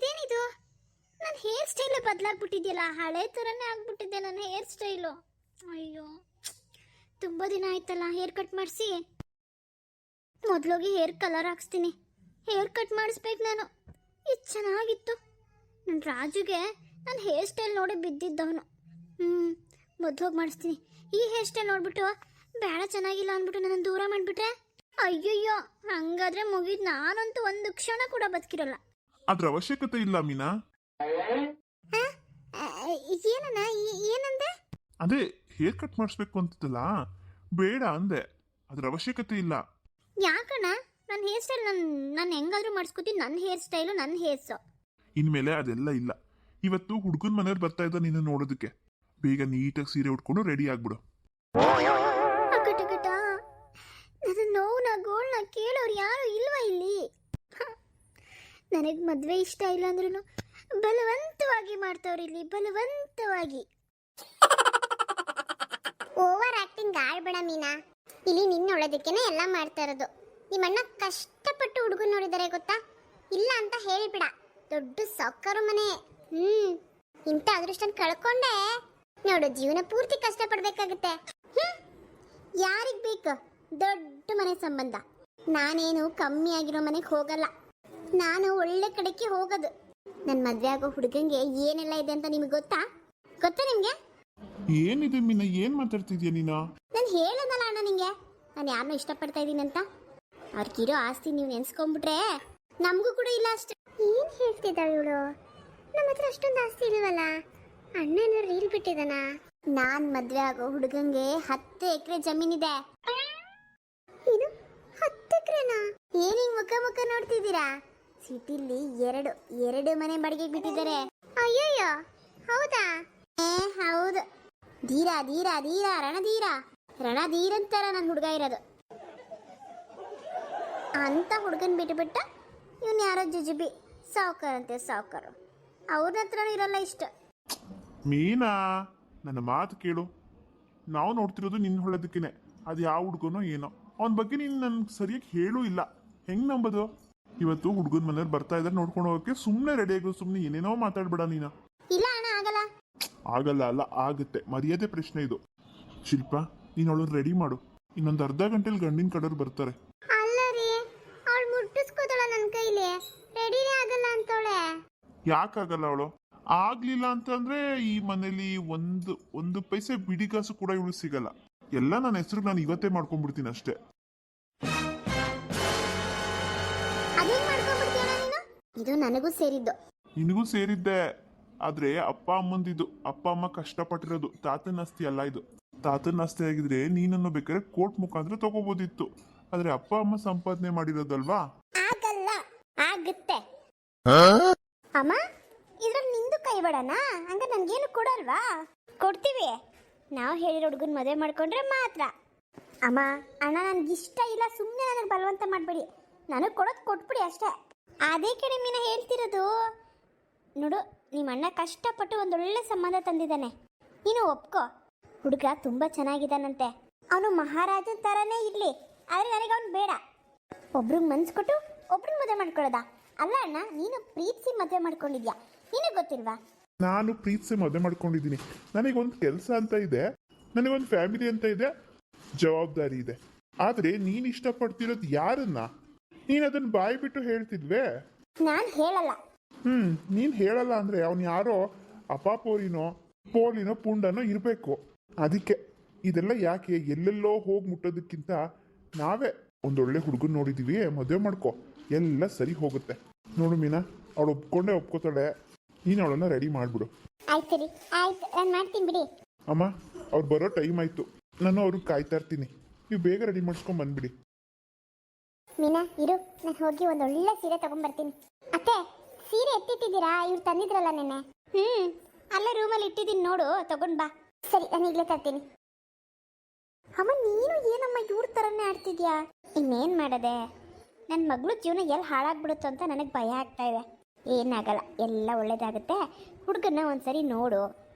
ಇದೇನಿದು? ನನ್ನ hair style ಬದಲಾಗ್ಬಿಟ್ಟಿದೆಯಲ್ಲ, ಹಳೆ ಥರನೇ ಆಗ್ಬಿಟ್ಟಿದೆ ನನ್ನ ಹೇರ್ ಸ್ಟೈಲು. ಅಯ್ಯೋ, ತುಂಬ ದಿನ ಆಯ್ತಲ್ಲ ಹೇರ್ ಕಟ್ ಮಾಡಿಸಿ. ಮೊದಲೋಗಿ ಹೇರ್ ಕಲರ್ ಹಾಕ್ಸ್ತೀನಿ. ಹೇರ್ ಕಟ್ ಮಾಡಿಸ್ಬೇಕು ನಾನು. ಇದು ಚೆನ್ನಾಗಿತ್ತು. ನನ್ನ ರಾಜುಗೆ ನನ್ನ ಹೇರ್ ಸ್ಟೈಲ್ ನೋಡಿ ಬಿದ್ದಿದ್ದವನು. ಮೊದಲೋಗಿ ಮಾಡಿಸ್ತೀನಿ. ಈ ಹೇರ್ ಸ್ಟೈಲ್ ನೋಡ್ಬಿಟ್ಟು ಬೇಡ, ಚೆನ್ನಾಗಿಲ್ಲ ಅಂದ್ಬಿಟ್ಟು ನನ್ನ ದೂರ ಮಾಡಿಬಿಟ್ರೆ, ಅಯ್ಯಯ್ಯೋ, ಹಂಗಾದ್ರೆ ಮುಗಿದ್. ನಾನಂತೂ ಒಂದು ಕ್ಷಣ ಕೂಡ ಬದುಕಿರಲ್ಲ. ಅದ್ರ ಅವಶ್ಯಕತೆ ಇಲ್ಲ ಮೀನಾ. ಏನಣ್ಣ, ಏನಂದೆ? ಅದೇ ಹೇರ್ ಕಟ್ ಮಾಡಿಸ್ಬೇಕು ಅಂತಿದ್ದಲ್ಲ, ಬೇಡ ಅಂದೆ. ಅದ್ರ ಅವಶ್ಯಕತೆ ಇಲ್ಲ. ಯಾಕಣ್ಣ? ನನ್ನ ಹೇರ್ ಸ್ಟೈಲ್ ನಾನು ಹೆಂಗಾದ್ರೂ ಮಾಡಿಸ್ಕೊತೀನಿ. ನನ್ನ ಹೇರ್ ಸ್ಟೈಲು ನನ್ನ ಹೇರ್ಸು. ಇನ್ಮೇಲೆ ಅದೆಲ್ಲ ಇಲ್ಲ. ಇವತ್ತು ಹುಡುಗನ ಮನೆಯವ್ರು ಬರ್ತಾ ಇದ್ದ ನಿನ್ನ ನೋಡೋದಕ್ಕೆ. ಬೇಗ ನೀಟಾಗಿ ಸೀರೆ ಉಟ್ಕೊಂಡು ರೆಡಿ ಆಗ್ಬಿಡು. ಅಕಟಕಟ, ನನ್ನ ನೋವುನ ಗೋಳ್ನ ಕೇಳೋರು ಯಾರು ಇಲ್ವಾ ಇಲ್ಲಿ? ನನಗೆ ಮದುವೆ ಇಷ್ಟ ಇಲ್ಲ ಅಂದ್ರೂ ಬಲವಂತವಾಗಿ ಮಾಡ್ತವ್ರು ಇಲ್ಲಿ, ಬಲವಂತವಾಗಿ. ಓವರ್ ಆಕ್ಟಿಂಗ್ ಆಡ್ಬೇಡ ಮೀನಾ. ಇಲ್ಲಿ ನಿನ್ನೊಳದಕ್ಕೇನೆ ಎಲ್ಲ ಮಾಡ್ತಾ ಇರೋದು. ನಿಮ್ಮಣ್ಣ ಕಷ್ಟಪಟ್ಟು ಹುಡುಗನ್ ನೋಡಿದರೆ ಗೊತ್ತಾ? ಇಲ್ಲ ಅಂತ ಹೇಳ್ಬಿಡ. ದೊಡ್ಡ ಸಾಕರು ಮನೆ. ಇಂಥ ಅದೃಷ್ಟನ ಕಳ್ಕೊಂಡೆ ನೋಡು, ಜೀವನ ಪೂರ್ತಿ ಕಷ್ಟಪಡ್ಬೇಕಾಗುತ್ತೆ. ಯಾರಿಗ್ ಬೇಕು ದೊಡ್ಡ ಮನೆ ಸಂಬಂಧ? ನಾನೇನು ಕಮ್ಮಿ ಆಗಿರೋ ಮನೆಗೆ ಹೋಗಲ್ಲ. ನಾನು ಒಳ್ಳೆ ಕಡೆಗೆ ಹೋಗೋದು. ನನ್ನ ಮದ್ವೆ ಆಗೋ ಹುಡುಗಂಗೆ ಏನೆಲ್ಲ ಇದೆ ಅಂತ ನಿಮ್ಗೆ ಗೊತ್ತಾ ನಿಮ್ಗೆ? ಏನಿದೆ ಮೀನಾ, ಏನ್ ಮಾತಾಡ್ತಿದ್ಯಾ ನೀನು? ನಾನು ಹೇಳೋದಲ್ಲ ಅಣ್ಣ ನಿಂಗೆ, ನಾನು ಯಾರನ್ನೂ ಇಷ್ಟಪಡ್ತಾ ಇದ್ದೀನಿ ಅಂತ. ಅವ್ರಿಗಿರೋ ಆಸ್ತಿ ನೀವು ನೆನ್ಸ್ಕೊಂಡ್ಬಿಟ್ರೆ ನಮಗೂ ಕೂಡ ಇಲ್ಲ ಅಷ್ಟು. ಏನ್ ಹೇಳ್ತಿದ್ದಾಳೆ ಇವಳು? ನಮ್ಮ ಹತ್ರ ಅಷ್ಟೊಂದು ಆಸ್ತಿ ಇಲ್ವಲ್ಲ. ಅಣ್ಣ ಏನಾದ್ರು ರೀಲ್ ಬಿಟ್ಟಿದಾನ? ನಾನ್ ಮದ್ವೆ ಆಗೋ ಹುಡುಗಂಗೆ 10 ಎಕರೆ ಜಮೀನಿದೆ. ಏನು 10 ಎಕರೆನಾ? ಏನ್ ಹಿಂಗ್ ಮುಖ ನೋಡ್ತಿದ್ದೀರಾ? ಸಿಟಿಲಿ ಎರಡು ಮನೆ ಬಾಡಿಗೆ ಬಿಟ್ಟಿದ್ದಾರೆ. ಅಯ್ಯಯ್ಯೋ, ಹೌದಾ? ಹೌದು. ಧೀರ ಧೀರ ಧೀರ ರಣಧೀರ ಅಂತಾರ ನನ್ನ ಹುಡುಗ ಇರೋದು. ಅಂತ ಹುಡುಗನ್ ಬಿಟ್ಟು ಇವನ್ ಯಾರೋ ಜುಜುಬಿ ಸಾವುಕಾರಂತೆ ಸಾವುಕಾರು. ಅವ್ರ ಹತ್ರನೂ ಇರಲ್ಲ ಇಷ್ಟ. ಮೀನಾ, ನನ್ನ ಮಾತು ಕೇಳು. ನಾವು ನೋಡ್ತಿರೋದು ನಿನ್ನ ಹೊಳದಕ್ಕೇನೆ. ಅದು ಯಾವ ಹುಡುಗನೋ ಏನೋ, ಅವನ ಬಗ್ಗೆ ನೀನು ನನ್ಗೆ ಸರಿಯಾಗಿ ಹೇಳೂ ಇಲ್ಲ. ಹೆಂಗ್ ನಂಬೋದು? ಇವತ್ತು ಹುಡುಗನ ಮನೆಯವ್ರು ಬರ್ತಾ ಇದ್ದಾರೆ, ನೋಡ್ಕೊಂಡು ಹೋಗಕ್ಕೆ ಸುಮ್ಮನೆ ರೆಡಿ ಆಗೋ. ಸುಮ್ಮನೆ ಏನೇನೋ ಮಾತಾಡ್ಬೇಡ ನೀನು. ಇಲ್ಲ ಅಣ್ಣ, ಆಗಲ್ಲ ಅಲ್ಲ, ಆಗುತ್ತೆ. ಮರ್ಯಾದೆ ಪ್ರಶ್ನೆ ಇದು. ಶಿಲ್ಪ, ನೀನು ಅವಳನ್ನ ರೆಡಿ ಮಾಡು. ಇನ್ನೊಂದು ಅರ್ಧ ಗಂಟೆಲಿ ಗಂಡಿನ ಕಡೆಯವ್ರು ಬರ್ತಾರೆ. ಅಲ್ಲ ರೀ, ಅವಳು ಮುಟ್ಟಿಸ್ಕೋತಾಳ ನನ್ನ ಕೈಲಿ. ರೆಡಿನೇ ಆಗಲ್ಲ ಅಂತವಳೆ. ಯಾಕಾಗಲ್ಲ ಅವಳು? ಆಗ್ಲಿಲ್ಲ ಅಂತಂದ್ರೆ ಈ ಮನೇಲಿ ಒಂದು ಪೈಸೆ ಬಿಡಿಗಾಸು ಕೂಡ ಇವಳು ಸಿಗಲ್ಲ. ಎಲ್ಲ ನನ್ನ ಹೆಸರು ನಾನು ಇವತ್ತೇ ಮಾಡ್ಕೊಂಡ್ಬಿಡ್ತೀನಿ ಅಷ್ಟೇ. ಇದು ನನಗೂ ಸೇರಿದ್ದು. ನಿನಗೂ ಸೇರಿದ್ದೆ. ಆದ್ರೆ ಅಪ್ಪ ಅಮ್ಮಂದಿದ್ದು. ಅಪ್ಪ ಅಮ್ಮ ಕಷ್ಟಪಟ್ಟಿರೋದು. ತಾತನ ಆಸ್ತಿ ಅಲ್ಲ ಇದು. ತಾತನ ಆಸ್ತಿ ಆಗಿದ್ರೆ ನೀನನ್ನು ಬೇಕಾದ್ರೆ ಕೋರ್ಟ್ ಮುಖಾಂತರ ತಗೋಬೋದಿತ್ತು. ಆದ್ರೆ ಅಪ್ಪ ಅಮ್ಮ ಸಂಪಾದನೆ ಮಾಡಿರೋದಲ್ವಾ? ಆಗಲ್ಲ, ಆಗುತ್ತೆ. ಅಮ್ಮ, ಇದ್ರಲ್ಲಿ ನಿಂದು ಕೈ ಬೇಡನಾ? ಹಂಗ ನನ್ಗೇನು ಕೊಡಲ್ವಾ? ಕೊಡ್ತೀವಿ. ನಾವು ಹೇಳಿರೋ ಹುಡುಗನ್ ಮದುವೆ ಮಾಡ್ಕೊಂಡ್ರೆ ಮಾತ್ರ. ಅಮ್ಮ, ಅಣ್ಣ ನನ್ಗಿಷ್ಟ ಇಲ್ಲ, ಸುಮ್ಮನೆ ನನಗೆ ಬಲವಂತ ಮಾಡಬೇಡಿ. ನನಗೆ ಕೊಡೋದು ಕೊಟ್ಬಿಡಿ ಅಷ್ಟೇ. ಅದೇ ಕಡೆ ಮೀನ ಹೇಳ್ತಿರೋದು. ನೋಡು, ನಿಮ್ಮ ಅಣ್ಣ ಕಷ್ಟಪಟ್ಟು ಒಂದೊಳ್ಳೆ ಸಂಬಂಧ ತಂದಿದ್ದಾನೆ. ನೀನು ಒಪ್ಕೋ. ಹುಡುಗ ತುಂಬ ಚೆನ್ನಾಗಿದ್ದಾನಂತೆ. ಅವನು ಮಹಾರಾಜನ ಥರನೇ ಇರಲಿ, ಆದರೆ ನನಗೆ ಅವನು ಬೇಡ. ಒಬ್ರಿಗೆ ಮನ್ಸು ಕೊಟ್ಟು ಒಬ್ರಿಗೆ ಮದುವೆ ಮಾಡ್ಕೊಳ್ಳೋದ? ಅಲ್ಲ ಅಣ್ಣ, ನೀನು ಪ್ರೀತಿಸಿ ಮದುವೆ ಮಾಡ್ಕೊಂಡಿದ್ಯಾ, ನಿನಗೆ ಗೊತ್ತಿಲ್ವಾ? ನಾನು ಪ್ರೀತಿಸಿ ಮದುವೆ ಮಾಡ್ಕೊಂಡಿದ್ದೀನಿ. ನನಗೊಂದು ಕೆಲಸ ಅಂತ ಇದೆ, ನನಗೊಂದು ಫ್ಯಾಮಿಲಿ ಅಂತ ಇದೆ, ಜವಾಬ್ದಾರಿ ಇದೆ. ಆದರೆ ನೀನು ಇಷ್ಟಪಡ್ತಿರೋದು ಯಾರನ್ನ? ನೀನು ಅದನ್ನ ಬಾಯಿ ಬಿಟ್ಟು ಹೇಳ್ತಿದ್ವೇ? ನಾನು ಹೇಳಲ್ಲ. ನೀನು ಹೇಳಲ್ಲ ಅಂದ್ರೆ ಅವನು ಯಾರೋ ಅಪಾಪೋರಿನೋ ಪೋಲಿನೋ ಪುಂಡನೋ ಇರಬೇಕು. ಅದಕ್ಕೆ ಇದೆಲ್ಲ ಯಾಕೆ? ಎಲ್ಲೆಲ್ಲೋ ಹೋಗಿ ಮುಟ್ಟೋದಕ್ಕಿಂತ ನಾವೇ ಒಂದೊಳ್ಳೆ ಹುಡುಗನ್ ನೋಡಿದೀವಿ, ಮದುವೆ ಮಾಡ್ಕೊ, ಎಲ್ಲ ಸರಿ ಹೋಗುತ್ತೆ. ನೋಡು ಮೀನಾ, ಅವಳು ಒಪ್ಕೋತಾಳೆ. ನೀನು ಅವಳನ್ನ ರೆಡಿ ಮಾಡ್ಬಿಡು. ಆಯ್ತು ರೀ, ಆಯ್ತು, ನಾನು ಮಾಡ್ತೀನಿ ಬಿಡಿ. ಅಮ್ಮ, ಅವ್ರು ಬರೋ ಟೈಮ್ ಆಯ್ತು. ನಾನು ಅವ್ರಿಗೆ ಕಾಯ್ತಾ ಇರ್ತೀನಿ. ನೀವು ಬೇಗ ರೆಡಿ ಮಾಡಿಸ್ಕೊಂಡ್ ಬಂದ್ಬಿಡಿ. ಮೀನಾ ಇರು, ನಾನು ಹೋಗಿ ಒಂದೊಳ್ಳೆ ಸೀರೆ ತಗೊಂಡ್ಬರ್ತೀನಿ. ಅತ್ತೆ, ಸೀರೆ ಎತ್ತಿಟ್ಟಿದ್ದೀರಾ? ಇವ್ರು ತಂದಿದ್ರಲ್ಲ ನೆನ್ನೆ. ಅಲ್ಲೇ ರೂಮಲ್ಲಿ ಇಟ್ಟಿದ್ದೀನಿ, ನೋಡು, ತಗೊಂಡ್ ಬಾ. ಸರಿ, ನಾನು ಈಗಲೇ ತರ್ತೀನಿ. ಅಮ್ಮ, ನೀನು ಏನಮ್ಮ ಇವ್ರ ಥರನೇ ಆಡ್ತಿದ್ಯಾ? ಇನ್ನೇನು ಮಾಡೋದೆ, ನನ್ನ ಮಗಳು ಜೀವನ ಎಲ್ಲಿ ಹಾಳಾಗ್ಬಿಡುತ್ತೋ ಅಂತ ನನಗೆ ಭಯ ಆಗ್ತಾ ಇದೆ. ಏನಾಗಲ್ಲ, ಎಲ್ಲ ಒಳ್ಳೇದಾಗುತ್ತೆ. ಹುಡುಗನ್ನ ಒಂದ್ಸರಿ ನೋಡು,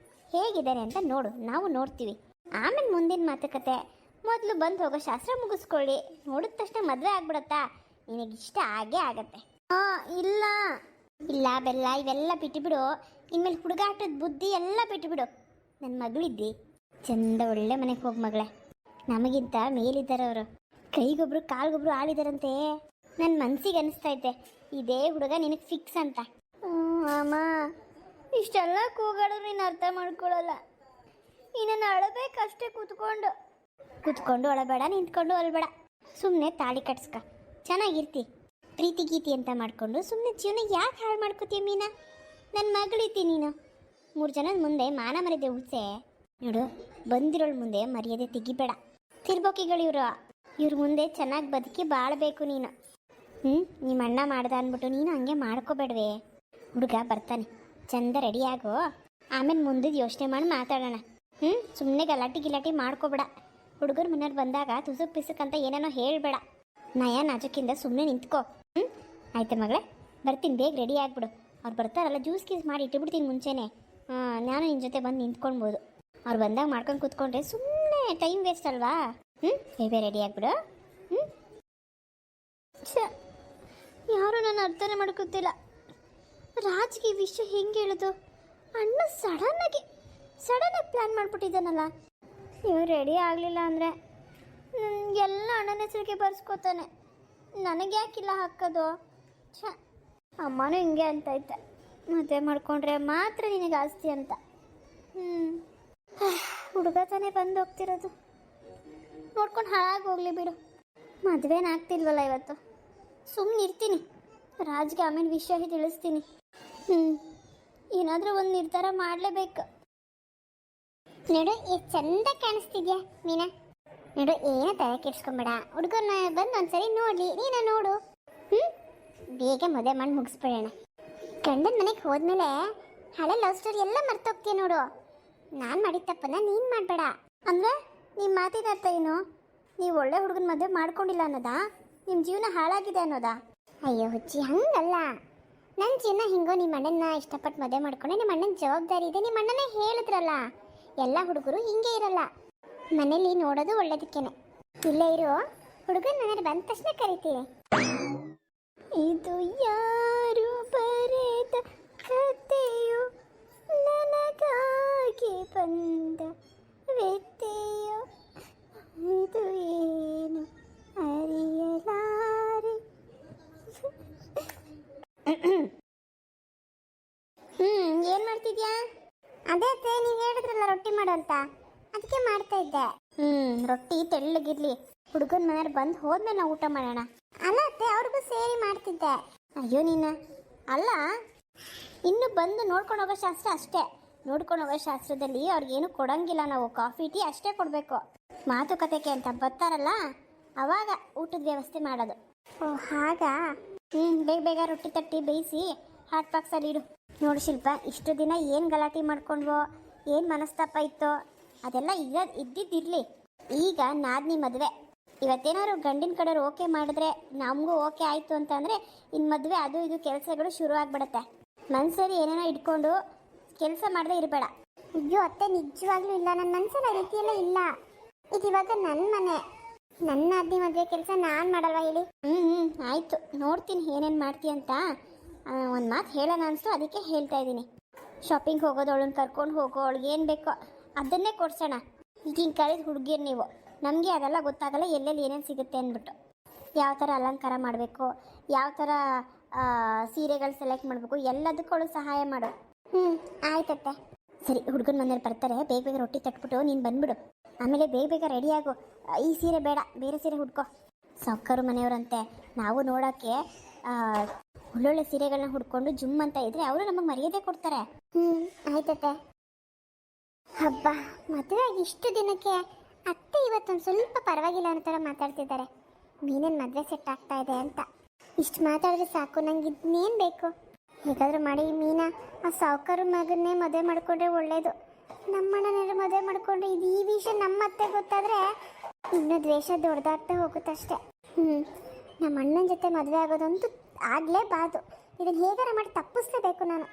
ಹೇಗಿದ್ದಾರೆ ಅಂತ ನೋಡು, ನಾವು ನೋಡ್ತೀವಿ. ಆಮೇಲೆ ಮುಂದಿನ ಮಾತುಕತೆ. ಮೊದಲು ಬಂದು ಹೋಗೋ ಶಾಸ್ತ್ರ ಮುಗಿಸ್ಕೊಳ್ಳಿ. ನೋಡಿದ ತಕ್ಷಣ ಮದುವೆ ಆಗ್ಬಿಡತ್ತಾ? ನಿನಗಿಷ್ಟ ಆಗೇ ಆಗತ್ತೆ. ಇಲ್ಲ, ಇಲ್ಲ ಬೆಲ್ಲ ಇವೆಲ್ಲ ಬಿಟ್ಟುಬಿಡು. ಇನ್ಮೇಲೆ ಹುಡುಗಾಟದ ಬುದ್ಧಿ ಎಲ್ಲ ಬಿಟ್ಟುಬಿಡು. ನನ್ನ ಮಗಳಿದ್ದಿ ಚಂದ ಒಳ್ಳೆ ಮನೆಗೆ ಹೋಗಿ ಮಗಳೇ. ನಮಗಿಂತ ಮೇಲಿದ್ದಾರೆ ಅವರು. ಕೈಗೊಬ್ರು ಕಾಲ್ಗೊಬ್ರು ಆಳಿದಾರಂತೆ. ನನ್ನ ಮನ್ಸಿಗೆ ಅನಿಸ್ತೈತೆ ಇದೇ ಹುಡುಗ ನಿನಗೆ ಫಿಕ್ಸ್ ಅಂತ. ಅಮ್ಮ ಇಷ್ಟೆಲ್ಲ ಕೂಗಾಡಿದ್ರು ನೀನು ಅರ್ಥ ಮಾಡ್ಕೊಳ್ಳಲ್ಲ. ಇನ್ನನ್ನು ಅಳಬೇಕಷ್ಟೇ ಕೂತ್ಕೊಂಡು ಅಳಬೇಡ, ನಿಂತ್ಕೊಂಡು ಅಳಬೇಡ. ಸುಮ್ಮನೆ ತಾಳಿ ಕಟ್ಸ್ಕ, ಚೆನ್ನಾಗಿರ್ತಿ. ಪ್ರೀತಿ ಗೀತಿ ಅಂತ ಮಾಡಿಕೊಂಡು ಸುಮ್ಮನೆ ಜೀವನ ಯಾಕೆ ಹಾಳು ಮಾಡ್ಕೋತೀಯ ಮೀನಾ? ನನ್ನ ಮಗಳಿದ್ದಿ ನೀನು. 3 ಜನದ ಮುಂದೆ ಮಾನ ಮರ್ಯಾದೆ ಉಳಿಸೆ. ನೋಡು, ಬಂದಿರೋಳ ಮುಂದೆ ಮರ್ಯಾದೆ ತೆಗಿಬೇಡ. ತಿರ್ಬೋಕಿಗಳು ಇವ್ರ ಮುಂದೆ ಚೆನ್ನಾಗಿ ಬದುಕಿ ಬಾಳಬೇಕು ನೀನು. ನಿಮ್ಮ ಅಣ್ಣ ಮಾಡ್ದ ಅಂದ್ಬಿಟ್ಟು ನೀನು ಹಂಗೆ ಮಾಡ್ಕೋಬೇಡ್ವೇ. ಹುಡುಗ ಬರ್ತಾನೆ, ಚಂದ ರೆಡಿ ಆಗೋ. ಆಮೇಲೆ ಮುಂದಿದ್ದು ಯೋಚನೆ ಮಾಡಿ ಮಾತಾಡೋಣ. ಸುಮ್ಮನೆ ಗಲಾಟಿ ಮಾಡ್ಕೋಬೇಡ. ಹುಡುಗರ ಮನೆಯವ್ರು ಬಂದಾಗ ತುಸುಕ್ ಪಿಸುಕ್ ಅಂತ ಏನೇನೋ ಹೇಳಬೇಡ. ನಯ ನಾಜುಕಿಂದ ಸುಮ್ಮನೆ ನಿಂತ್ಕೋ. ಆಯ್ತಾ ಮಗಳೇ? ಬರ್ತೀನಿ, ಬೇಗ ರೆಡಿ ಆಗ್ಬಿಡು. ಅವ್ರು ಬರ್ತಾರಲ್ಲ, ಜ್ಯೂಸ್ ಗೀಸ್ ಮಾಡಿ ಇಟ್ಟುಬಿಡ್ತೀನಿ ಮುಂಚೆನೆ. ನಾನು ನಿನ್ನ ಜೊತೆ ಬಂದು ನಿಂತ್ಕೊಳ್ಬೋದು. ಅವ್ರು ಬಂದಾಗ ಮಾಡ್ಕೊಂಡು ಕೂತ್ಕೊಂಡ್ರೆ ಸುಮ್ಮನೆ ಟೈಮ್ ವೇಸ್ಟ್ ಅಲ್ವಾ? ಬೇಗ ರೆಡಿ ಆಗ್ಬಿಡು. ಯಾರು ನಾನು ಅರ್ಥನೇ ಮಾಡ್ಕೊತಿಲ್ಲ. ರಾಜ್ಗೆ ಈ ವಿಷಯ ಹೆಂಗೆ ಹೇಳೋದು? ಅಣ್ಣ ಸಡನ್ನಾಗಿ ಪ್ಲ್ಯಾನ್ ಮಾಡಿಬಿಟ್ಟಿದ್ದಾನಲ್ಲ. ಇವ್ರು ರೆಡಿ ಆಗಲಿಲ್ಲ ಅಂದರೆ ಎಲ್ಲ ಅಣ್ಣನ ಹೆಸರಿಗೆ ಬರ್ಸ್ಕೊತಾನೆ. ನನಗೆ ಯಾಕಿಲ್ಲ ಹಾಕೋದು? ಅಮ್ಮನೂ ಹಿಂಗೆ ಅಂತೈತೆ, ಮದುವೆ ಮಾಡ್ಕೊಂಡ್ರೆ ಮಾತ್ರ ನಿನಗೆ ಆಸ್ತಿ ಅಂತ. ಹುಡುಗ ತಾನೇ ಬಂದು ಹೋಗ್ತಿರೋದು, ನೋಡ್ಕೊಂಡು ಹಾಳಾಗಿ ಹೋಗ್ಲಿ ಬಿಡು. ಮದುವೆನ ಆಗ್ತಿಲ್ವಲ್ಲ ಇವತ್ತು, ಸುಮ್ಮನೆ ಇರ್ತೀನಿ. ರಾಜ್ಗೆ ಆಮೇಲೆ ವಿಷಯ ತಿಳಿಸ್ತೀನಿ. ಏನಾದರೂ ಒಂದು ನಿರ್ಧಾರ ಮಾಡಲೇಬೇಕು. ನೋಡು, ಎಷ್ಟು ಚಂದ ಕಾಣಿಸ್ತಿದ್ಯಾ ಮೀನಾ. ನೋಡು, ಏನೋ ತಲೆ ಕೆಡ್ಸ್ಕೊಂಬೇಡ. ಹುಡುಗನ ಬಂದು ಒಂದ್ಸರಿ ನೋಡಲಿ, ನೀನು ನೋಡು. ಬೇಗ ಮದುವೆ ಮಾಡಿ ಮುಗಿಸ್ಬಿಡೋಣ. ಗಂಡನ ಮನೆಗೆ ಹೋದ್ಮೇಲೆ ಹಳೆ ಲವ್ ಸ್ಟೋರಿ ಎಲ್ಲ ಮರ್ತೋಗ್ತೀಯ ನೋಡು. ನಾನು ಮಾಡಿದ ತಪ್ಪನ್ನ ನೀನು ಮಾಡಬೇಡ. ಅಂದರೆ ನಿಮ್ಮ ಮಾತಿನ ಅರ್ಥ ಏನು? ನೀವು ಒಳ್ಳೆ ಹುಡುಗನ ಮದುವೆ ಮಾಡ್ಕೊಂಡಿಲ್ಲ ಅನ್ನೋದಾ? ನಿಮ್ಮ ಜೀವನ ಹಾಳಾಗಿದೆ ಅನ್ನೋದಾ? ಅಯ್ಯೋ ಹುಚ್ಚಿ, ಹಂಗಲ್ಲ. ನನ್ನ ಜೀವನ ಹಿಂಗೋ. ನಿಮ್ಮ ಅಣ್ಣನ ಇಷ್ಟಪಟ್ಟು ಮದುವೆ ಮಾಡ್ಕೊಂಡೆ. ನಿಮ್ಮ ಅಣ್ಣನ ಜವಾಬ್ದಾರಿ ಇದೆ. ನಿಮ್ಮ ಅಣ್ಣನೇ ಹೇಳಿದ್ರಲ್ಲ, ಎಲ್ಲ ಹುಡುಗರು ಹಿಂಗೆ ಇರಲ್ಲ, ಮನೇಲಿ ನೋಡೋದು ಒಳ್ಳೇದಕ್ಕೇನೆ. ಇಲ್ಲೇ ಇರೋ, ಹುಡುಗನ ಮನೇಲಿ ಬಂದ ತಕ್ಷಣ ಕರಿತೀನಿ. ಇದು ಯಾರು ಬರೆದ ಕಥೆಯೋ, ನನಗಾಗಿ ಬಂದ ವ್ಯತ್ಯೆಯೋ, ಇದು ಏನು ಅರಿಯಲಾರೆ. ಏನ್ ಮಾಡ್ತಿದ್ಯಾ? ಅದೇ ನೀವು ಹೇಳಿದ್ರಲ್ಲ ರೊಟ್ಟಿ ಮಾಡು ಅಂತ, ಅದಕ್ಕೆ ಮಾಡ್ತಾ ಇದ್ದೆ. ರೊಟ್ಟಿ ತೆಳ್ಳಗಿರ್ಲಿ. ಹುಡುಗನ ಮನೆಯವ್ರು ಬಂದು ಹೋದ್ಮೇಲೆ ನಾವು ಊಟ ಮಾಡೋಣ. ಅಲ್ಲ ಅತ್ತೆ, ಅವ್ರಿಗೂ ಸೇರಿ ಮಾಡ್ತಿದ್ದೆ. ಅಯ್ಯೋ ನೀನು ಅಲ್ಲ, ಇನ್ನು ಬಂದು ನೋಡ್ಕೊಂಡು ಹೋಗೋ ಶಾಸ್ತ್ರ ಅಷ್ಟೇ. ನೋಡ್ಕೊಂಡು ಹೋಗೋ ಶಾಸ್ತ್ರದಲ್ಲಿ ಅವ್ರಿಗೇನು ಕೊಡಂಗಿಲ್ಲ. ನಾವು ಕಾಫಿ ಟೀ ಅಷ್ಟೇ ಕೊಡಬೇಕು. ಮಾತುಕತೆಗೆ ಅಂತ ಬರ್ತಾರಲ್ಲ, ಅವಾಗ ಊಟದ ವ್ಯವಸ್ಥೆ ಮಾಡೋದು. ಓ ಹಾಗಾ? ಬೇಗ ಬೇಗ ರೊಟ್ಟಿ ತಟ್ಟಿ ಬೇಯಿಸಿ ಹಾಟ್ ಬಾಕ್ಸಲ್ಲಿ ಇಡು. ನೋಡು ಶಿಲ್ಪ, ಇಷ್ಟು ದಿನ ಏನು ಗಲಾಟೆ ಮಾಡ್ಕೊಂಡ್ವೋ, ಏನು ಮನಸ್ತಾಪ ಇತ್ತೋ, ಅದೆಲ್ಲ ಇದ್ದಿದ್ದಿರಲಿ. ಈಗ ನಾದ್ನಿ ಮದುವೆ. ಇವತ್ತೇನಾದ್ರು ಗಂಡಿನ ಕಡೆಯವ್ರು ಓಕೆ ಮಾಡಿದ್ರೆ, ನಮಗೂ ಓಕೆ ಆಯಿತು ಅಂತಂದರೆ ಇನ್ನು ಮದುವೆ ಅದು ಇದು ಕೆಲಸಗಳು ಶುರು ಆಗಿಬಿಡುತ್ತೆ. ಮನಸ್ಸಲ್ಲಿ ಏನೇನೋ ಇಟ್ಕೊಂಡು ಕೆಲಸ ಮಾಡದೆ ಇರಬೇಡ. ಅಯ್ಯೋ ಅತ್ತೆ, ನಿಜವಾಗ್ಲೂ ಇಲ್ಲ. ನನ್ನ ಮನಸ್ಸಲ್ಲಿ ಆ ರೀತಿಯೆಲ್ಲ ಇಲ್ಲ. ಇದು ಇವಾಗ ನನ್ನ ಮನೆ, ನನ್ನ ಅದ್ದಿ ಮದುವೆ ಕೆಲಸ ನಾನು ಮಾಡಲ್ವಾ ಹೇಳಿ? ಆಯಿತು, ನೋಡ್ತೀನಿ ಏನೇನು ಮಾಡ್ತೀಯ ಅಂತ. ಒಂದು ಮಾತು ಹೇಳೋಣ ಅನಿಸ್ತು, ಅದಕ್ಕೆ ಹೇಳ್ತಾ ಇದ್ದೀನಿ. ಶಾಪಿಂಗ್ ಹೋಗೋದು, ಅವಳನ್ನ ಕರ್ಕೊಂಡು ಹೋಗೋ, ಅವಳಿಗೆ ಏನು ಬೇಕೋ ಅದನ್ನೇ ಕೊಡ್ಸೋಣ. ಈಗಿನ ಕಾಲದ ಹುಡುಗಿಯರು ನೀವು, ನಮಗೆ ಅದೆಲ್ಲ ಗೊತ್ತಾಗಲ್ಲ ಎಲ್ಲೆಲ್ಲಿ ಏನೇನು ಸಿಗುತ್ತೆ ಅಂದ್ಬಿಟ್ಟು. ಯಾವ ಥರ ಅಲಂಕಾರ ಮಾಡಬೇಕು, ಯಾವ ಥರ ಸೀರೆಗಳು ಸೆಲೆಕ್ಟ್ ಮಾಡಬೇಕು, ಎಲ್ಲದಕ್ಕೂ ಅವಳು ಸಹಾಯ ಮಾಡು. ಆಯ್ತತ್ತೆ. ಸರಿ, ಹುಡುಗನ ಮನೇಲಿ ಬರ್ತಾರೆ, ಬೇಗ ಬೇಗ ರೊಟ್ಟಿ ತಟ್ಬಿಟ್ಟು ನೀನು ಬಂದ್ಬಿಡು. ಆಮೇಲೆ ಬೇಗ ಬೇಗ ರೆಡಿ ಆಗು. ಈ ಸೀರೆ ಬೇಡ, ಬೇರೆ ಸೀರೆ ಹುಡ್ಕೋ. ಸಾವ್ಕಾರು ಮನೆಯವರಂತೆ, ನಾವು ನೋಡೋಕ್ಕೆ ಒಳ್ಳೊಳ್ಳೆ ಸೀರೆಗಳನ್ನ ಹುಡ್ಕೊಂಡು ಜುಮ್ ಅಂತ ಇದ್ರೆ ಅವರು ನಮಗೆ ಮರ್ಯಾದೆ ಕೊಡ್ತಾರೆ. ಆಯ್ತತ್ತೆ. ಹಬ್ಬ, ಮದುವೆ ಆಗಿ ಇಷ್ಟು ದಿನಕ್ಕೆ ಅತ್ತೆ ಇವತ್ತೊಂದು ಸ್ವಲ್ಪ ಪರವಾಗಿಲ್ಲ ಅನ್ನೋ ಥರ ಮಾತಾಡ್ತಿದ್ದಾರೆ. ಮೀನೇನು ಮದುವೆ ಸೆಟ್ ಆಗ್ತಾ ಇದೆ ಅಂತ. ಇಷ್ಟು ಮಾತಾಡಿದ್ರೆ ಸಾಕು, ನಂಗೆ ಇದನ್ನೇನು ಬೇಕು? ಹೇಗಾದರೂ ಮಾಡಿ ಮೀನಾ ಆ ಸಾವ್ಕಾರು ಮಗನ್ನೇ ಮದುವೆ ಮಾಡಿಕೊಂಡ್ರೆ ಒಳ್ಳೇದು. ನಮ್ಮಣ್ಣನೇನು ಮದುವೆ ಮಾಡಿಕೊಂಡ್ರೆ ಈ ವಿಷಯ ನಮ್ಮ ಅತ್ತೆ ಗೊತ್ತಾದರೆ ಇನ್ನೂ ದ್ವೇಷ ದೊಡ್ಡದಾಗ್ತಾ ಹೋಗುತ್ತಷ್ಟೆ. ನಮ್ಮ ಅಣ್ಣನ ಜೊತೆ ಮದುವೆ ಆಗೋದಂತೂ ಆಗಲೇಬಾರ್ದು. ಇದನ್ನು ಹೇಗಾರ ಮಾಡಿ ತಪ್ಪಿಸ್ಲೇಬೇಕು ನಾನು.